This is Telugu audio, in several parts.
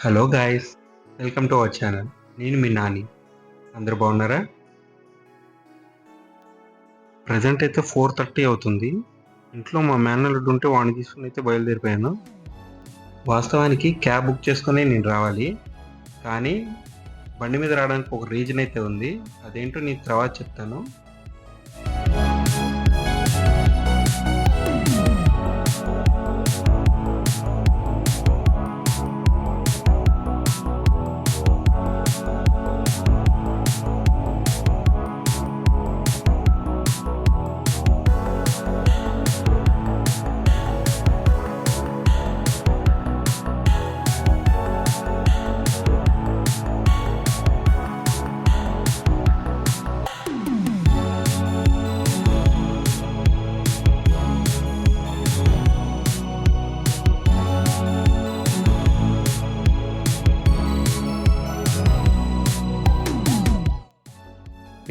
Hello guys, welcome to our channel. నేను మీ నాని. అందరూ బాగున్నారా? ప్రజెంట్ అయితే 4:30 అవుతుంది. ఇంట్లో మా మేనల్లుడు ఉంటే వాడిని తీసుకుని అయితే బయలుదేరిపోయాను. వాస్తవానికి క్యాబ్ బుక్ చేసుకుని నేను రావాలి. కానీ బండి మీద రావడానికి ఒక రీజన్ అయితే ఉంది. అదేంటో నీకు తర్వాత చెప్తాను.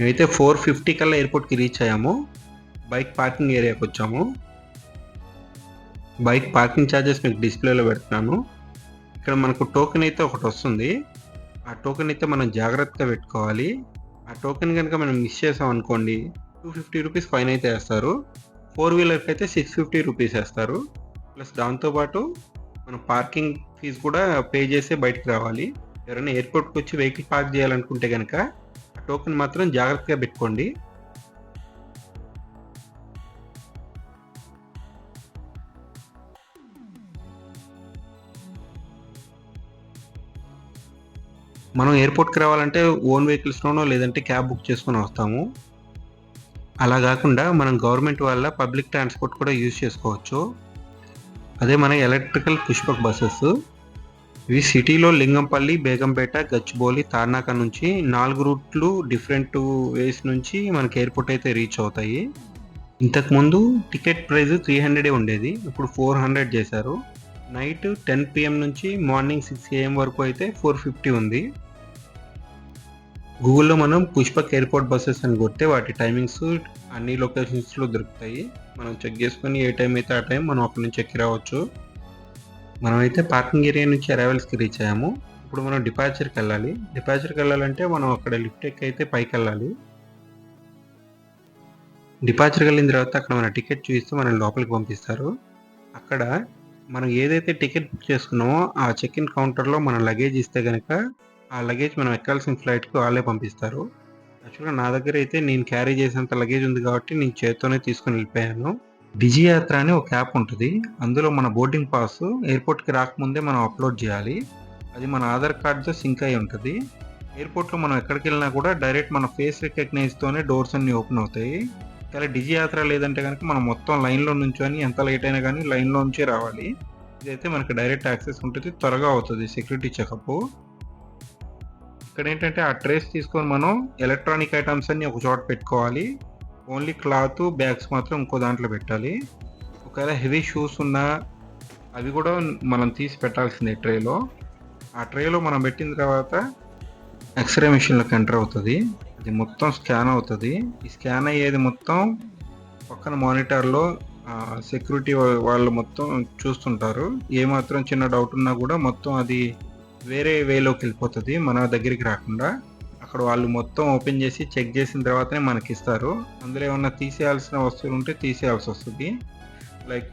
మేమైతే 4:50 కల్లా ఎయిర్పోర్ట్కి రీచ్ అయ్యాము. బైక్ పార్కింగ్ ఏరియాకి వచ్చాము. బైక్ పార్కింగ్ ఛార్జెస్ మీకు డిస్ప్లేలో పెడుతున్నాను. ఇక్కడ మనకు టోకెన్ అయితే ఒకటి వస్తుంది. ఆ టోకెన్ అయితే మనం జాగ్రత్తగా పెట్టుకోవాలి. ఆ టోకెన్ కనుక మనం మిస్ చేసాం అనుకోండి, 250 రూపీస్ ఫైన్ అయితే వేస్తారు. 4-వీలర్కి అయితే 650 రూపీస్ వేస్తారు. ప్లస్ దాంతోపాటు మనం పార్కింగ్ ఫీజు కూడా పే చేసే బయటకు రావాలి. ఎవరైనా ఎయిర్పోర్ట్కి వచ్చి వెహికల్ పార్క్ చేయాలనుకుంటే కనుక ఆ టోకెన్ మాత్రం జాగ్రత్తగా పెట్టుకోండి. మనం ఎయిర్పోర్ట్కి రావాలంటే ఓన్ వెహికల్స్లోనో లేదంటే క్యాబ్ బుక్ చేసుకొని వస్తాము. అలా కాకుండా మనం గవర్నమెంట్ వల్ల పబ్లిక్ ట్రాన్స్పోర్ట్ కూడా యూజ్ చేసుకోవచ్చు. అదే మన ఎలక్ట్రికల్ పుష్పక్ బస్సెస్. ఇవి సిటీలో లింగంపల్లి, బేగంపేట, గచ్చిబౌలి, తార్నాక నుంచి 4 రూట్లు డిఫరెంట్ వేస్ నుంచి మనకి ఎయిర్పోర్ట్ అయితే రీచ్ అవుతాయి. ఇంతకుముందు టికెట్ ప్రైస్ 300 ఉండేది. ఇప్పుడు 400 చేశారు. నైట్ 10 PM నుంచి మార్నింగ్ 6 AM వరకు అయితే 450 ఉంది. గూగుల్లో మనం పుష్పక్ ఎయిర్పోర్ట్ బస్సెస్ అని కొడితే వాటి టైమింగ్స్ అన్ని లొకేషన్స్లో దొరుకుతాయి. మనం చెక్ చేసుకొని ఏ టైం అయితే ఆ టైం మనం అక్కడి నుంచి ఎక్కి రావచ్చు. మనమైతే పార్కింగ్ ఏరియా నుంచి అరైవల్స్కి రీచ్ అయ్యాము. ఇప్పుడు మనం డిపార్చర్కి వెళ్ళాలి. డిపార్చర్కి వెళ్ళాలంటే మనం అక్కడ లిఫ్ట్ ఎక్కి అయితే పైకి వెళ్ళాలి. డిపార్చర్కి వెళ్ళిన తర్వాత అక్కడ మన టికెట్ చూపిస్తే మనల్ని లోపలికి పంపిస్తారు. అక్కడ మనం ఏదైతే టికెట్ బుక్ చేసుకున్నామో ఆ చెక్ ఇన్ కౌంటర్లో మన లగేజ్ ఇస్తే కనుక ఆ లగేజ్ మనం ఎక్కాల్సిన ఫ్లైట్కి వాళ్ళే పంపిస్తారు. యాక్చువల్గా నా దగ్గర అయితే నేను క్యారీ చేసేంత లగేజ్ ఉంది కాబట్టి నేను చేత్తోనే తీసుకుని వెళ్ళిపోయాను. డిజి యాత్ర అని ఒక యాప్ ఉంటుంది. అందులో మన బోర్డింగ్ పాస్ ఎయిర్పోర్ట్కి రాకముందే మనం అప్లోడ్ చేయాలి. అది మన ఆధార్ కార్డ్తో సింక్ అయి ఉంటుంది. ఎయిర్పోర్ట్లో మనం ఎక్కడికి వెళ్ళినా కూడా డైరెక్ట్ మన ఫేస్ రికగ్నైజ్తోనే డోర్స్ అన్నీ ఓపెన్ అవుతాయి. ఒకవేళ డిజి యాత్ర లేదంటే కనుక మనం మొత్తం లైన్లో నుంచొని ఎంత లేట్ అయినా కానీ లైన్లో నుంచే రావాలి. ఇదైతే మనకి డైరెక్ట్ యాక్సెస్ ఉంటుంది, త్వరగా అవుతుంది సెక్యూరిటీ చెకప్. ఇక్కడ ఏంటంటే ఆ ట్రేస్ తీసుకొని మనం ఎలక్ట్రానిక్ ఐటమ్స్ అన్ని ఒక చోట పెట్టుకోవాలి. ఓన్లీ క్లాత్, బ్యాగ్స్ మాత్రం ఇంకో దాంట్లో పెట్టాలి. ఒకవేళ హెవీ షూస్ ఉన్నా అవి కూడా మనం తీసి పెట్టాల్సిందే ట్రేలో. ఆ ట్రేలో మనం పెట్టిన తర్వాత ఎక్స్రే మిషన్లోకి ఎంటర్ అవుతుంది. అది మొత్తం స్కాన్ అవుతుంది. ఈ స్కాన్ అయ్యేది మొత్తం పక్కన మానిటర్లో సెక్యూరిటీ వాళ్ళు మొత్తం చూస్తుంటారు. ఏమాత్రం చిన్న డౌట్ ఉన్నా కూడా మొత్తం అది వేరే వేలోకి వెళ్ళిపోతుంది, మన దగ్గరికి రాకుండా. అక్కడ వాళ్ళు మొత్తం ఓపెన్ చేసి చెక్ చేసిన తర్వాతనే మనకి ఇస్తారు. అందులో ఏమన్నా తీసేయాల్సిన వస్తువులు ఉంటే తీసేయాల్సి వస్తుంది. లైక్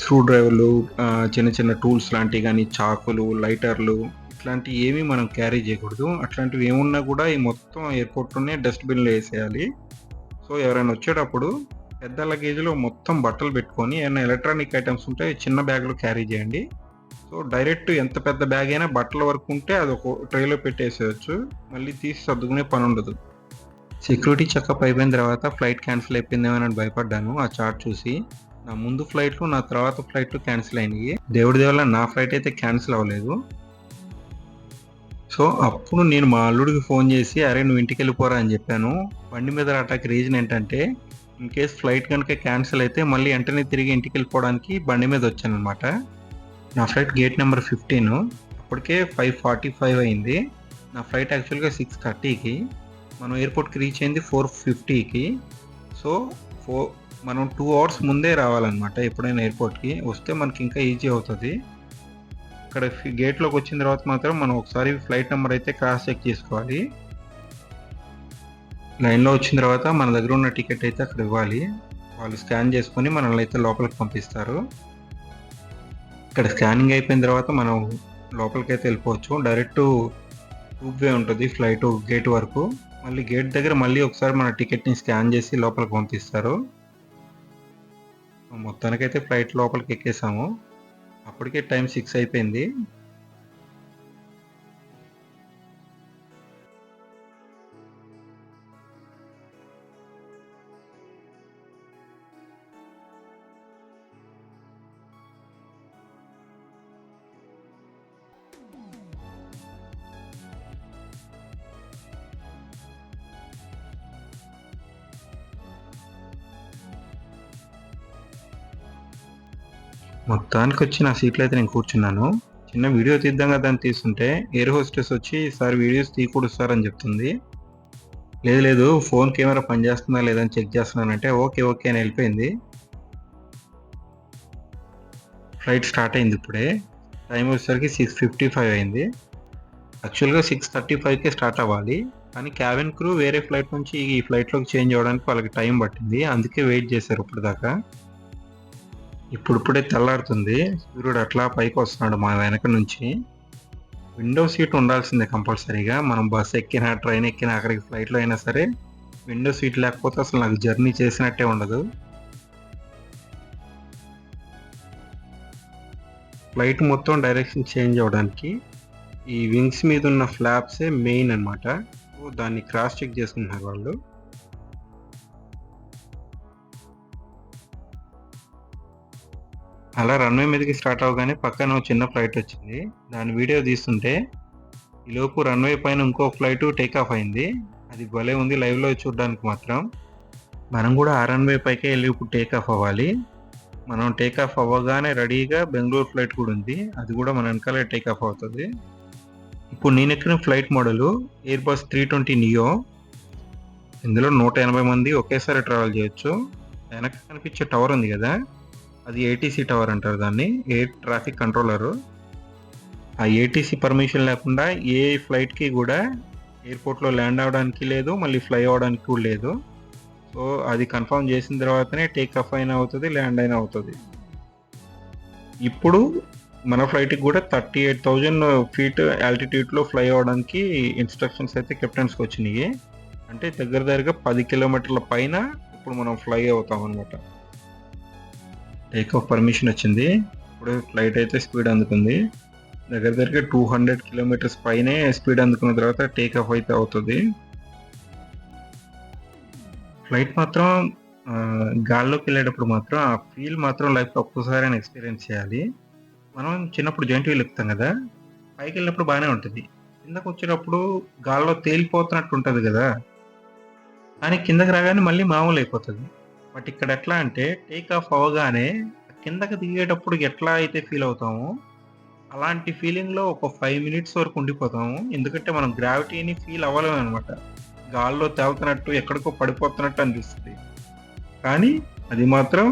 స్క్రూ డ్రైవర్లు, చిన్న చిన్న టూల్స్ లాంటివి కానీ, చాకులు, లైటర్లు, ఇట్లాంటివి ఏమీ మనం క్యారీ చేయకూడదు. అట్లాంటివి ఏమున్నా కూడా ఈ మొత్తం ఎయిర్పోర్ట్లోనే డస్ట్బిన్లో వేసేయాలి. సో ఎవరైనా వచ్చేటప్పుడు పెద్ద లగేజ్లో మొత్తం బట్టలు పెట్టుకొని ఏమైనా ఎలక్ట్రానిక్ ఐటమ్స్ ఉంటే చిన్న బ్యాగ్లో క్యారీ చేయండి. సో డైరెక్ట్ ఎంత పెద్ద బ్యాగ్ అయినా బట్టల వరకు ఉంటే అది ఒక ట్రేలో పెట్టేసేయచ్చు, మళ్ళీ తీసి సర్దుకునే పని ఉండదు. సెక్యూరిటీ చెకప్ అయిపోయిన తర్వాత ఫ్లైట్ క్యాన్సిల్ అయిపోయిందేమని భయపడ్డాను ఆ చార్ట్ చూసి. నా ముందు ఫ్లైట్లు, నా తర్వాత ఫ్లైట్లు క్యాన్సిల్ అయినాయి. దేవుడి వల్ల నా ఫ్లైట్ అయితే క్యాన్సిల్ అవ్వలేదు. సో అప్పుడు నేను మా అల్లుడికి ఫోన్ చేసి, అరే నువ్వు ఇంటికి వెళ్ళిపోరా అని చెప్పాను. బండి మీద రావటానికి రీజన్ ఏంటంటే, ఇన్ కేస్ ఫ్లైట్ కనుక క్యాన్సిల్ అయితే మళ్ళీ వెంటనే తిరిగి ఇంటికి వెళ్ళిపోవడానికి బండి మీద వచ్చాను అనమాట. నా ఫ్లైట్ గేట్ నెంబర్ 15. అప్పటికే 5:45 అయింది. నా ఫ్లైట్ యాక్చువల్గా 6:30కి. మనం ఎయిర్పోర్ట్కి రీచ్ అయింది 4:50కి. సో మనం 2 hours ముందే రావాలన్నమాట ఎప్పుడైనా ఎయిర్పోర్ట్కి వస్తే మనకి ఇంకా ఈజీ అవుతుంది. ఇక్కడ గేట్లోకి వచ్చిన తర్వాత మాత్రం మనం ఒకసారి ఫ్లైట్ నెంబర్ అయితే క్రాస్ చెక్ చేసుకోవాలి. లైన్లో వచ్చిన తర్వాత మన దగ్గర ఉన్న టికెట్ అయితే అక్కడ ఇవ్వాలి. వాళ్ళు స్కాన్ చేసుకొని మనల్ని అయితే లోపలికి పంపిస్తారు. ఇక్కడ స్కానింగ్ అయిపోయిన తర్వాత మనం లోపలికి అయితే వెళ్ళిపోవచ్చు. డైరెక్ట్ ట్యూబ్ వే ఉంటుంది ఫ్లైట్ గేట్ వరకు. మళ్ళీ గేట్ దగ్గర మళ్ళీ ఒకసారి మన టికెట్ని స్కాన్ చేసి లోపలికి పంపిస్తారు. మొత్తానికైతే ఫ్లైట్ లోపలికి ఎక్కేసాము. అప్పటికే టైం 6 అయిపోయింది. మొత్తానికి వచ్చి నా సీట్లో అయితే నేను కూర్చున్నాను. చిన్న వీడియో తీద్దాం కదా అని తీస్తుంటే ఎయిర్ హోస్టెస్ వచ్చి సార్ వీడియోస్ తీయకూడదు సార్ అని చెప్తుంది. లేదు లేదు ఫోన్ కెమెరా పనిచేస్తుందా లేదని చెక్ చేస్తున్నానంటే ఓకే ఓకే అని వెళ్ళిపోయింది. ఫ్లైట్ స్టార్ట్ అయింది ఇప్పుడే. టైం వచ్చేసరికి 6:55 అయింది. యాక్చువల్గా 6:35కే స్టార్ట్ అవ్వాలి. కానీ క్యాబిన్ క్రూ వేరే ఫ్లైట్ నుంచి ఈ ఫ్లైట్లోకి చేంజ్ అవ్వడానికి వాళ్ళకి టైం పట్టింది. అందుకే వెయిట్ చేశారు ఇప్పటిదాకా. ఇప్పుడిప్పుడే తెల్లారుతుంది. సూర్యుడు అట్లా పైకి వస్తున్నాడు మా వెనక నుంచి. విండో సీట్ ఉండాల్సిందే కంపల్సరీగా. మనం బస్ ఎక్కినా ట్రైన్ ఎక్కినా అక్కడికి ఫ్లైట్లో అయినా సరే విండో సీట్ లేకపోతే అసలు నాకు జర్నీ చేసినట్టే ఉండదు. ఫ్లైట్ మొత్తం డైరెక్షన్ చేంజ్ అవ్వడానికి ఈ వింగ్స్ మీద ఉన్న ఫ్లాప్సే మెయిన్ అనమాట. దాన్ని క్రాస్ చెక్ చేసుకుంటున్నారు వాళ్ళు. అలా రన్వే మీదకి స్టార్ట్ అవగానే పక్కన చిన్న ఫ్లైట్ వచ్చింది. దాని వీడియో తీస్తుంటే ఈలోపు రన్వే పైన ఇంకో ఫ్లైట్ టేక్ ఆఫ్ అయింది. అది భలే ఉంది లైవ్లో చూడడానికి మాత్రం. మనం కూడా ఆ రన్వే పైకే వెళ్ళి ఇప్పుడు టేక్ ఆఫ్ అవ్వాలి. మనం టేక్ ఆఫ్ అవ్వగానే రెడీగా బెంగళూరు ఫ్లైట్ కూడా ఉంది. అది కూడా మన వెనకాలే టేక్ ఆఫ్ అవుతుంది. ఇప్పుడు నేను ఎక్కిన ఫ్లైట్ మోడల్ ఎయిర్బస్ 320 నియో. ఇందులో 180 మంది ఒకేసారి ట్రావెల్ చేయొచ్చు. వెనక కనిపించే టవర్ ఉంది కదా, అది ఏటీసీ టవర్ అంటారు దాన్ని, ఎయిర్ ట్రాఫిక్ కంట్రోలరు. ఆ ఏటీసీ పర్మిషన్ లేకుండా ఏ ఫ్లైట్కి కూడా ఎయిర్పోర్ట్లో ల్యాండ్ అవ్వడానికి లేదు, మళ్ళీ ఫ్లై అవ్వడానికి కూడా లేదు. సో అది కన్ఫర్మ్ చేసిన తర్వాతనే టేక్ ఆఫ్ అయినా అవుతుంది, ల్యాండ్ అయినా అవుతుంది. ఇప్పుడు మన ఫ్లైట్కి కూడా 38,000 ఫీట్ ఆల్టిట్యూడ్లో ఫ్లై అవ్వడానికి ఇన్స్ట్రక్షన్స్ అయితే కెప్టెన్స్కి వచ్చినాయి. అంటే దగ్గరగా 10 కిలోమీటర్ల పైన ఇప్పుడు మనం ఫ్లై అవుతాం అనమాట. టేక్ ఆఫ్ పర్మిషన్ వచ్చింది. ఇప్పుడు ఫ్లైట్ అయితే స్పీడ్ అందుకుంది. దగ్గరగా 200 కిలోమీటర్స్ పైనే స్పీడ్ అందుకున్న తర్వాత టేక్ ఆఫ్ అయితే అవుతుంది. ఫ్లైట్ మాత్రం గాల్లోకి వెళ్ళేటప్పుడు మాత్రం ఆ ఫీల్ మాత్రం లైఫ్లో ఒక్కసారి ఎక్స్పీరియన్స్ చేయాలి. మనం చిన్నప్పుడు జాయింట్ వీల్ ఎక్కుతాం కదా, పైకి వెళ్ళినప్పుడు బాగానే ఉంటుంది. కిందకు వచ్చేటప్పుడు గాల్లో తేలిపోతున్నట్టు ఉంటుంది కదా, కానీ కిందకి రాగానే మళ్ళీ మామూలు అయిపోతుంది. బట్ ఇక్కడ ఎట్లా అంటే టేక్ ఆఫ్ అవ్వగానే కిందకి దిగేటప్పుడు ఎట్లా అయితే ఫీల్ అవుతామో అలాంటి ఫీలింగ్లో ఒక 5 మినిట్స్ వరకు ఉండిపోతాము. ఎందుకంటే మనం గ్రావిటీని ఫీల్ అవ్వలేము అనమాట. గాల్లో తేలుతున్నట్టు ఎక్కడికో పడిపోతున్నట్టు అనిపిస్తుంది. కానీ అది మాత్రం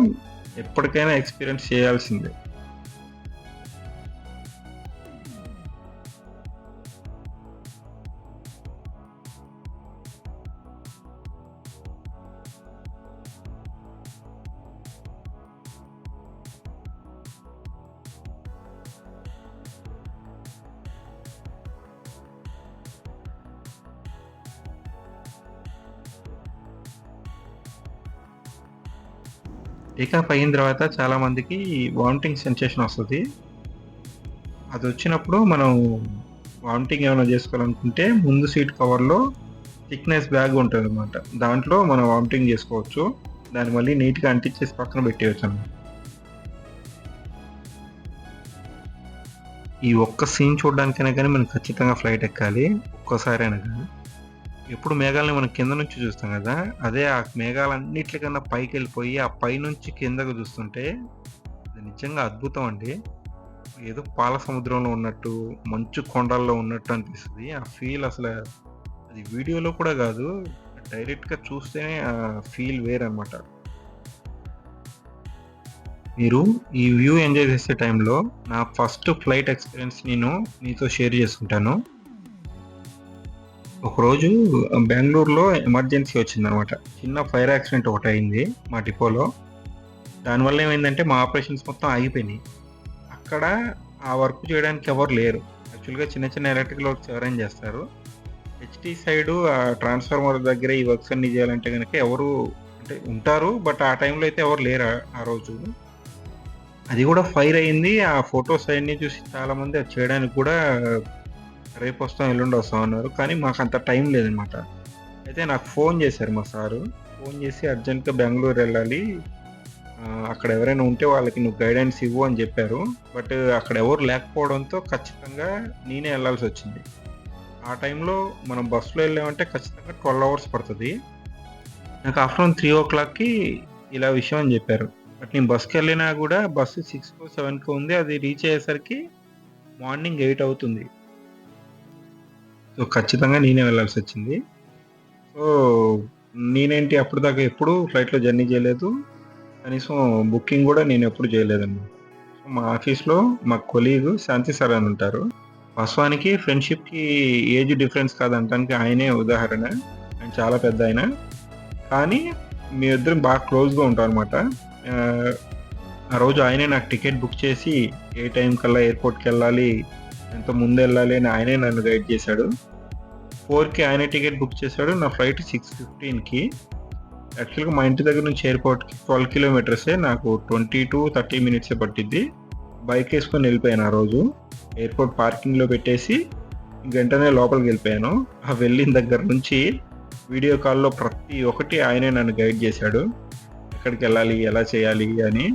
ఎప్పటికైనా ఎక్స్పీరియన్స్ చేయాల్సిందే. టేకాఫ్ అయిన తర్వాత చాలామందికి వామిటింగ్ సెన్సేషన్ వస్తుంది. అది వచ్చినప్పుడు మనం వామిటింగ్ ఏమైనా చేసుకోవాలనుకుంటే ముందు సీట్ కవర్లో థిక్నెస్ బ్యాగ్ ఉంటుంది అనమాట. దాంట్లో మనం వామిటింగ్ చేసుకోవచ్చు. దాన్ని మళ్ళీ నీట్గా అంటించేసి పక్కన పెట్టేయచ్చు అన్నమాట. ఈ ఒక్క సీన్ చూడడానికైనా కానీ మనం ఖచ్చితంగా ఫ్లైట్ ఎక్కాలి, ఒక్కసారైనా కానీ. ఎప్పుడు మేఘాలని మనం కింద నుంచి చూస్తాం కదా, అదే ఆ మేఘాలన్నిటికన్నా పైకి వెళ్ళిపోయి ఆ పైనుంచి కిందకు చూస్తుంటే అది నిజంగా అద్భుతం అండి. ఏదో పాల సముద్రంలో ఉన్నట్టు, మంచు కొండల్లో ఉన్నట్టు అనిపిస్తుంది. ఆ ఫీల్ అసలు అది వీడియోలో కూడా కాదు, డైరెక్ట్గా చూస్తేనే ఆ ఫీల్ వేరనమాట. మీరు ఈ వ్యూ ఎంజాయ్ చేసే టైంలో నా ఫస్ట్ ఫ్లైట్ ఎక్స్పీరియన్స్ నేను మీతో షేర్ చేసుకుంటాను. ఒకరోజు బెంగుళూరులో ఎమర్జెన్సీ వచ్చిందనమాట. చిన్న ఫైర్ యాక్సిడెంట్ ఒకటయింది మా డిపోలో. దానివల్ల ఏమైందంటే మా ఆపరేషన్స్ మొత్తం ఆగిపోయినాయి. అక్కడ ఆ వర్క్ చేయడానికి ఎవరు లేరు. యాక్చువల్‌గా చిన్న చిన్న ఎలక్ట్రికల్ వర్క్స్ ఎవరైనా చేస్తారు. హెచ్‌టీ సైడు ట్రాన్స్‌ఫార్మర్ దగ్గర ఈ వర్క్స్ అన్నీ చేయాలంటే గనక ఎవరు అంటే ఉంటారు. బట్ ఆ టైంలో అయితే ఎవరు లేరు ఆ రోజు. అది కూడా ఫైర్ అయింది. ఆ ఫోటోస్ అయన్నీ చూసి చాలామంది అది చేయడానికి కూడా రేపొస్తాం, ఎల్లుండి వస్తాం అన్నారు. కానీ మాకంత టైం లేదనమాట. అయితే నాకు ఫోన్ చేశారు మా సారు. ఫోన్ చేసి అర్జెంట్‌గా బెంగుళూరు వెళ్ళాలి. అక్కడ ఎవరైనా ఉంటే వాళ్ళకి నువ్వు గైడెన్స్ ఇవ్వు అని చెప్పారు. బట్ అక్కడ ఎవరు లేకపోవడంతో ఖచ్చితంగా నేనే వెళ్ళాల్సొచ్చింది. ఆ టైంలో మనం బస్సులో వెళ్ళామంటే ఖచ్చితంగా 12 అవర్స్ పడతది. నాకు ఆఫ్టర్‌నూన్ 3:00కి ఇలా విషయం అని చెప్పారు. బట్ నేను బస్‌కెళ్ళినా గూడా బస్సు 6కో, 7కో ఉంది. అది రీచ్ అయ్యేసరికి మార్నింగ్ 8 అవుతుంది. సో, ఖచ్చితంగా నేనే వెళ్ళాల్సొచ్చింది. సో, నేనేంటి అప్పటిదాకా ఎప్పుడు ఫ్లైట్‌లో జర్నీ చేయలేదు. కనీసం బుకింగ్ గూడా నేనెప్పుడు చేయలేదనమాట. సో, మా ఆఫీస్‌లో మా కొలీగ్ శాంతి సార్ అని ఉంటారు. వాస్తవానికి ఫ్రెండ్‌షిప్‌కి ఏజ్ డిఫరెన్స్ కాదనటానికి ఆయనే ఉదాహరణ. ఆయన చాలా పెద్దాయన. కానీ మేమిద్దరం బాగా క్లోజ్‌గా ఉంటామనమాట. ఆహ్, ఆ రోజు ఆయనే నాకు టికెట్ బుక్ చేసి, ఏ టైం కల్లా ఎయిర్‌పోర్ట్‌కెళ్ళాలి, ఎంత ముందెళ్ళాలి అని ఆయనే నన్ను గైడ్ చేశాడు. 4కి ఆయనే టికెట్ బుక్ చేశాడు. నా ఫ్లైట్ 6:15కి. యాక్చువల్‌గా మా ఇంటి దగ్గర నుంచి ఎయిర్‌పోర్ట్‌కి 12 కిలోమీటర్సే. నాకు 20-30 మినిట్సే పట్టిద్ది. బైకేసుకొని వెళ్ళిపోయాను ఆ రోజు. ఎయిర్‌పోర్ట్ పార్కింగ్‌లో పెట్టేసి వెంటనే లోపలికెళ్ళిపోయాను. ఆ వెళ్ళిన దగ్గర నుంచి వీడియో కాల్‌లో ప్రతి ఒక్కటి ఆయనే నన్ను గైడ్ చేశాడు. ఎక్కడికెళ్ళాలి, ఎలా చేయాలి అని.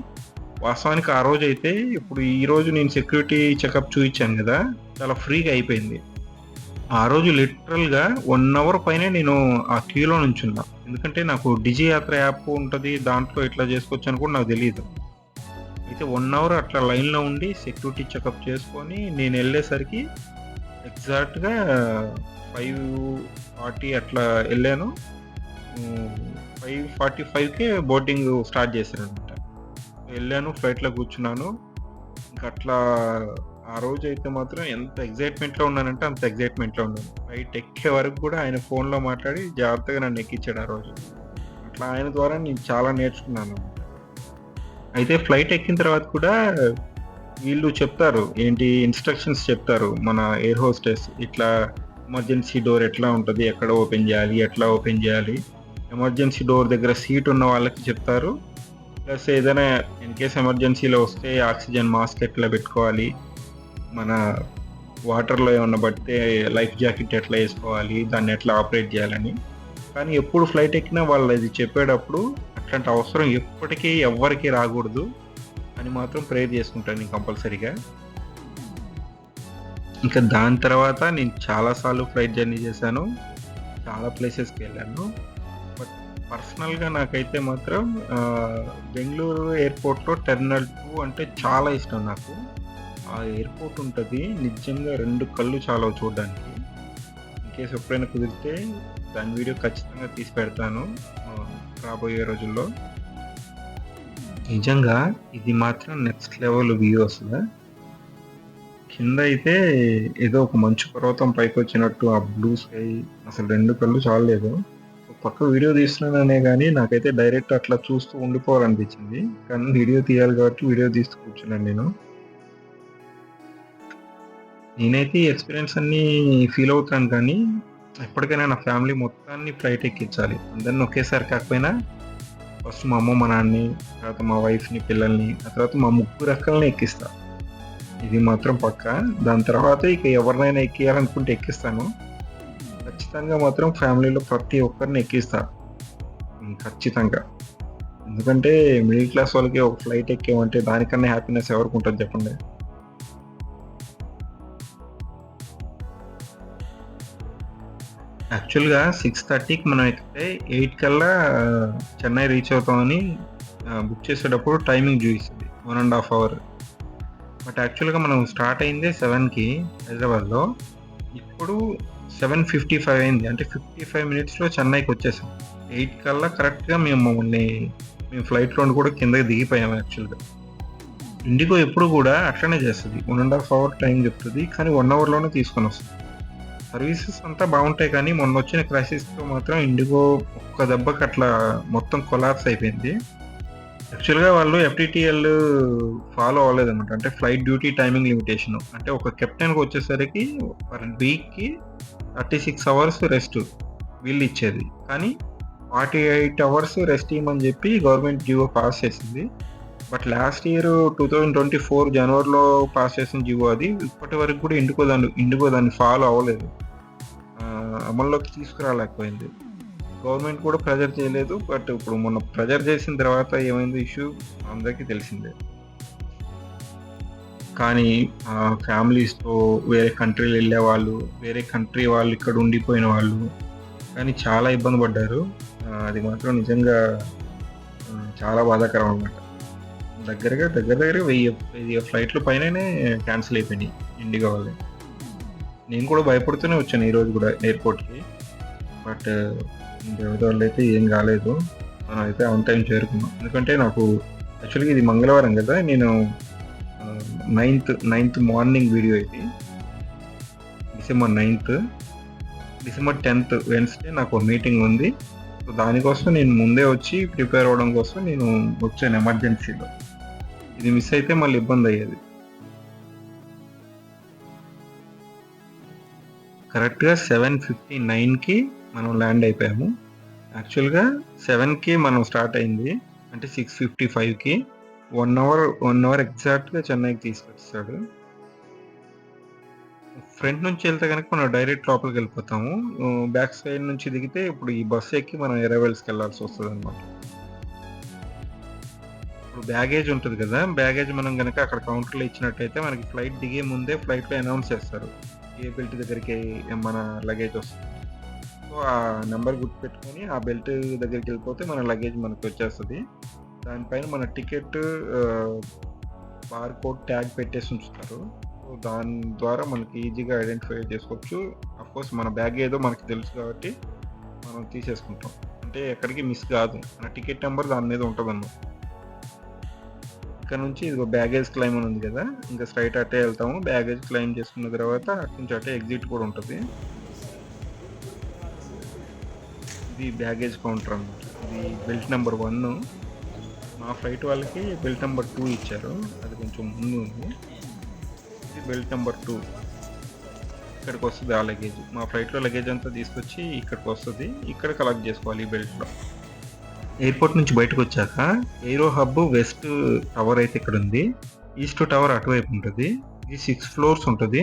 వాస్తవానికి ఆ రోజైతే ఇప్పుడు ఈరోజు నేను సెక్యూరిటీ చెకప్ చూయించాను గదా! చాలా ఫ్రీగా అయిపోయింది. ఆ రోజు లిటరల్‌గా 1 అవర్ పైనే నేను ఆ క్యూలో నుంచున్నా. ఎందుకంటే నాకు డిజి యాత్ర యాప్ ఉంటది. దాంట్లో ఇట్లా చేసుకోవచ్చని కూడా నాకు తెలీదు. అయితే 1 అవర్ అట్లా లైన్‌లో ఉండి సెక్యూరిటీ చెకప్ చేసుకొని నేనెళ్ళేసరికి ఎగ్జాక్ట్‌గా 5:40 అట్లా ఎళ్ళాను. హ్మ్. 5:45కే బోర్డింగ్ స్టార్ట్ చేశారనమాట. వెళ్ళాను, ఫ్లైట్‌లో కూర్చున్నాను. ఇంక అట్లా ఆ రోజైతే మాత్రం ఎంత ఎక్సైట్‌మెంట్‌లో ఉన్నానంటే అంత ఎక్సైట్‌మెంట్‌లో ఉన్నాను. ఫ్లైట్ ఎక్కే వరకు కూడా ఆయన ఫోన్‌లో మాట్లాడి జాగ్రత్తగా నన్ను ఎక్కించాడు ఆ రోజు. అట్లా ఆయన ద్వారా నేను చాలా నేర్చుకున్నాననమాట. అయితే ఫ్లైట్ ఎక్కిన తర్వాత కూడా వీళ్ళు చెప్తారు. ఏంటి ఇన్‌స్ట్రక్షన్స్ చెప్తారు. మన ఎయిర్ హోస్టెస్ ఇట్లా ఎమర్జెన్సీ డోర్ ఎట్లా ఉంటది? ఎక్కడ ఓపెన్ జేయాలి? ఎట్లా ఓపెన్ జేయాలి? ఎమర్జెన్సీ డోర్ దగ్గర సీట్ ఉన్న వాళ్ళకి చెప్తారు. ప్లస్ ఏదైనా ఇన్‌కేస్ ఎమర్జెన్సీలో వస్తే ఆక్సిజన్ మాస్క్ ఎట్లా పెట్టుకోవాలి? మన వాటర్‌లో ఏమన్నా పడితే లైఫ్ జాకెట్ ఎట్లా ఏసుకోవాలి? దాన్ని ఎట్లా ఆపరేట్ జేయాలని. కానీ ఎప్పుడు ఫ్లైట్ ఎక్కినా వాళ్ళది చెప్పేటప్పుడు అట్లాంటి అవసరం ఎప్పటికీ ఎవ్వరికీ రాగూడదు అని మాత్రం ప్రేయర్ చేసుకుంటాను నేను కంపల్సరీగా. ఇంకా దాని తర్వాత నేను చాలా సార్లు ఫ్లైట్ జర్నీ చేశాను. చాలా ప్లేసెస్‌కెళ్ళాను. బట్ పర్సనల్‌గా నాకైతే మాత్రం బెంగుళూరు ఎయిర్‌పోర్ట్‌లో టెర్మినల్ 2 అంటే చాలా ఇష్టం నాకు. ఆ ఎయిర్‌పోర్ట్ ఉంటది. నిజంగా 2 కళ్ళు చాలవు చూడ్డానికి. ఇన్‌కేస్ ఎప్పుడైనా కుదిరితే దాని వీడియో ఖచ్చితంగా తీసి పెడతాను. రాబోయే రోజుల్లో. నిజంగా ఇది మాత్రం నెక్స్ట్ లెవెల్ వ్యూ అసల. కిందయితే ఏదో ఒక మంచు పర్వతం పైకొచ్చినట్టు ఆ బ్లూ స్కై అసలు 2 కళ్ళు చాలలేదు. ఒక పక్క వీడియో తీస్తున్నాననే గాని నాకైతే డైరెక్ట్ అట్లా చూస్తూ ఉండిపోవాలనిపించింది. కానీ వీడియో తీయాలి కాబట్టి వీడియో తీస్తూ కూర్చున్నాను నేను. నేనైతే ఈ ఎక్స్‌పీరియన్స్ అన్నీ ఫీల్ అవుతాను కానీ, ఎప్పటికైనా నా ఫ్యామిలీ మొత్తాన్ని ఫ్లైట్ ఎక్కించాలి. అందరిని ఒకేసారి కాకపోయినా ఫస్ట్ మా అమ్మ, మా నాన్నని, తర్వాత మా వైఫ్‌ని, పిల్లల్ని, ఆ తర్వాత మా ముగ్గురు అక్కల్ని ఎక్కిస్తా. ఇది మాత్రం పక్కా. దాని తర్వాత ఇక ఎవరినైనా ఎక్కియాలనుకుంటే ఎక్కిస్తాను. ఖచ్చితంగా మాత్రం ఫ్యామిలీలో ప్రతి ఒక్కరిని ఎక్కిస్తా. ఖచ్చితంగా. ఎందుకంటే మిడిల్ క్లాస్ వాళ్ళకి ఒక ఫ్లైట్ ఎక్కామంటే దానికన్నా హ్యాపీనెస్ ఎవరికుంటది చెప్పండి. యాక్చువల్‌గా 6:30కి మనం ఎక్కితే 8 కల్లా చెన్నై రీచ్ అవుతామని బుక్ చేసేటప్పుడు టైమింగ్ చూయిస్తది. 1 ½ అవర్. బట్ యాక్చువల్‌గా మనం స్టార్ట్ అయిందే 7కి హైదరాబాద్‌లో. ఇప్పుడు 7:55 అయింది. అంటే 55 మినిట్స్‌లో చెన్నైకొచ్చేసాం. 8 కల్లా కరెక్ట్‌గా మేము ఫ్లైట్‌లోని కూడా కిందకి దిగిపోయాం యాక్చువల్‌గా. ఇండిగో ఎప్పుడు కూడా అట్లనే చేస్తది. 1½ అవర్ టైం చెప్తది. కానీ 1 అవర్‌లోనే తీసుకొనొస్తది. సర్వీసెస్ అంతా బావుంటాయి కానీ మొన్నొచ్చిన క్రైసిస్‌తో మాత్రం ఇండిగో ఒక్క దెబ్బకి అట్లా మొత్తం కొలాప్స్ అయిపోయింది. యాక్చువల్‌గా వాళ్ళు ఎఫ్‌టిటిఎల్ ఫాలో అవ్వలేదన్నమాట. అంటే ఫ్లైట్ డ్యూటీ టైమింగ్ లిమిటేషన్. అంటే ఒక కెప్టెన్‌కొచ్చేసరికి పర్ వీక్‌కి 36 అవర్స్ రెస్ట్ వీళ్ళిచ్చేది. కానీ 48 అవర్స్ రెస్ట్ ఇయ్యమని చెప్పి గవర్నమెంట్ జియో పాస్ చేసింది. బట్ లాస్ట్ ఇయర్ 2024 జనవరిలో పాస్ చేసిన జియో అది. ఇప్పటి వరకు కూడా ఇండిగో దాన్ని ఫాలో అవ్వలేదు. అమల్లోకి తీసుకురాలేకపోయింది. గవర్నమెంట్ కూడా ప్రెజర్ చేయలేదు. బట్ ఇప్పుడు మొన్న ప్రెజర్ చేసిన తర్వాత ఏమైందో ఇష్యూ అందరికీ తెలిసిందే. కానీ ఫ్యామిలీస్‌తో వేరే కంట్రీలు వెళ్ళేవాళ్ళు, వేరే కంట్రీ వాళ్ళు ఇక్కడ ఉండిపోయిన వాళ్ళు కానీ చాలా ఇబ్బంది పడ్డారు. అది మాత్రం నిజంగా చాలా బాధాకరం అనమాట. దగ్గర దగ్గరగా 1000 ఫ్లైట్‌ల పైననే క్యాన్సిల్ అయిపోయినాయి ఇండిగో వాళ్ళయి. నేను కూడా భయపడుతూనే వచ్చాను ఈరోజు కూడా ఎయిర్‌పోర్ట్‌కి. బట్ దేవుడి వల్ల అయితే ఏం కాలేదు. మనమైతే ఆన్ టైం చేరుకున్నాం. ఎందుకంటే నాకు యాక్చువల్‌గా ఇది మంగళవారం కదా! నేను 9థ్ మార్నింగ్ వీడియో ఇది. December ninth. డిసెంబర్ 10థ్ వెడ్నెస్‌డే నాకు మీటింగ్ ఉంది. సో, దానికోసం నేను ముందే వచ్చి ప్రిపేర్ అవ్వడం కోసం నేను వచ్చాను ఎమర్జెన్సీలో. ఇది మిస్ అయితే మళ్ళీ ఇబ్బందయ్యేది. కరెక్ట్‌గా 7:59కి మనం ల్యాండ్ అయిపోయాము. యాక్చువల్‌గా 7కి మనం స్టార్ట్ అయింది. అంటే 6:55కి 1 అవర్ ఎగ్జాక్ట్‌గా చెన్నైకి తీసుకొచ్చేసాడు. ఫ్రంట్ నుంచి వెళ్తే గనక మనం డైరెక్ట్ లోపలికెళ్ళిపోతాము. బ్యాక్ సైడ్ నుంచి దిగితే ఇప్పుడు ఈ బస్ ఎక్కి మనం అరైవల్స్‌కెళ్ళాల్సి వస్తదనమాట. ఇప్పుడు బ్యాగేజ్ ఉంటది కదా! బ్యాగేజ్ మనం గనక అక్కడ కౌంటర్‌లో ఇచ్చినట్టయితే మనకి ఫ్లైట్ దిగే ముందే ఫ్లైట్‌లో అనౌన్స్ చేస్తారు. ఏ బెల్ట్ దగ్గరికి మన లగేజ్ వస్తుంది. సో, ఆ నంబర్ గుర్తుపెట్టుకొని ఆ బెల్ట్ దగ్గరికెళ్ళిపోతే మన లగేజ్ మనకొచ్చేస్తది. దానిపైన మన టికెట్ బార్‌కోడ్ ట్యాగ్ పెట్టేసి ఉంచుతారు. సో, దాని ద్వారా మనకి ఈజీగా ఐడెంటిఫై చేసుకోవచ్చు. అఫ్‌కోర్స్ మన బ్యాగ్ ఏదో మనకు తెలుసు కాబట్టి మనం తీసేసుకుంటాం. అంటే ఎక్కడికి మిస్ కాదు. మన టికెట్ నంబర్ దాని మీద ఉంటదన్నమాట. ఇక్కడ నుంచి ఇదిగో బ్యాగేజ్ క్లెయిమ్ అని ఉంది కదా! ఇంకా స్ట్రెయిట్ అటే వెళ్తాము. బ్యాగేజ్ క్లెయిమ్ చేసుకున్న తర్వాత అటు నుంచి అటే ఎగ్జిట్ కూడా ఉంటది. ఇది బ్యాగేజ్ కౌంటర్ అన్నమాట. ఇది బెల్ట్ నంబర్ 1. మా ఫ్లైట్ వాళ్ళకి బెల్ట్ నంబర్ 2 ఇచ్చారు. అది కొంచెం ముందు ఉంది. ఇది బెల్ట్ నంబర్ 2. ఇక్కడికి వస్తది ఆ లగేజ్. మా ఫ్లైట్‌లో లగేజ్ అంతా తీసుకొచ్చి ఇక్కడికి వస్తది. ఇక్కడ కలెక్ట్ చేసుకోవాలి ఈ బెల్ట్‌లో. ఎయిర్‌పోర్ట్ నుంచి బయటకొచ్చాక ఏరో హబ్ వెస్ట్ టవర్ అయితే ఇక్కడుంది. ఈస్ట్ టవర్ అటువైపు ఉంటది. ఇది 6 ఫ్లోర్స్ ఉంటది.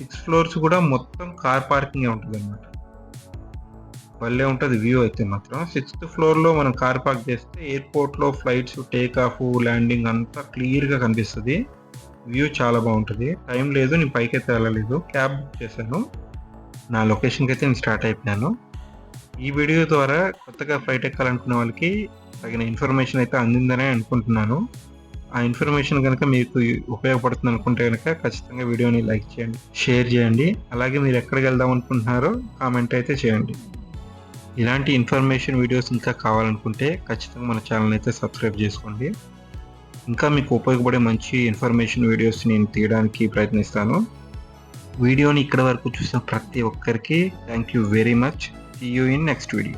6 ఫ్లోర్స్ కూడా మొత్తం కార్ పార్కింగే ఉంటదన్నమాట. భలే ఉంటది వ్యూ అయితే మాత్రం. 6థ్ ఫ్లోర్‌లో మనం కార్ పార్క్ చేస్తే ఎయిర్‌పోర్ట్‌లో ఫ్లైట్స్ టేక్ ఆఫ్, ల్యాండింగ్ అంతా క్లియర్‌గా కనిపిస్తది. వ్యూ చాలా బావుంటది. టైం లేదు. నేను పైకైతే వెళ్ళలేదు. క్యాబ్ బుక్ చేశాను. నా లొకేషన్‌కైతే నేను స్టార్ట్ అయిపోయాను. ఈ వీడియో ద్వారా కొత్తగా ఫ్లైట్ ఎక్కాలనుకునే వాళ్ళకి తగిన ఇన్ఫర్మేషన్ అయితే అందిందనే అనుకుంటున్నాను. ఆ ఇన్ఫర్మేషన్ గనక మీకు ఉపయోగపడుతుంది అనుకుంటే గనక ఖచ్చితంగా వీడియోని లైక్ చేయండి, షేర్ చేయండి. అలాగే మీరు ఎక్కడికి వెళ్దాం అనుకుంటున్నారో కామెంట్ అయితే చేయండి. ఇలాంటి ఇన్ఫర్మేషన్ వీడియోస్ ఇంకా కావాలనుకుంటే ఖచ్చితంగా మన ఛానల్ అయితే సబ్స్క్రైబ్ చేసుకోండి. ఇంకా మీకు ఉపయోగపడే మంచి ఇన్ఫర్మేషన్ వీడియోస్ నేను తీయడానికి ప్రయత్నిస్తాను. వీడియోని ఇక్కడి వరకు చూసిన ప్రతి ఒక్కరికి thank you very much. See you in next video.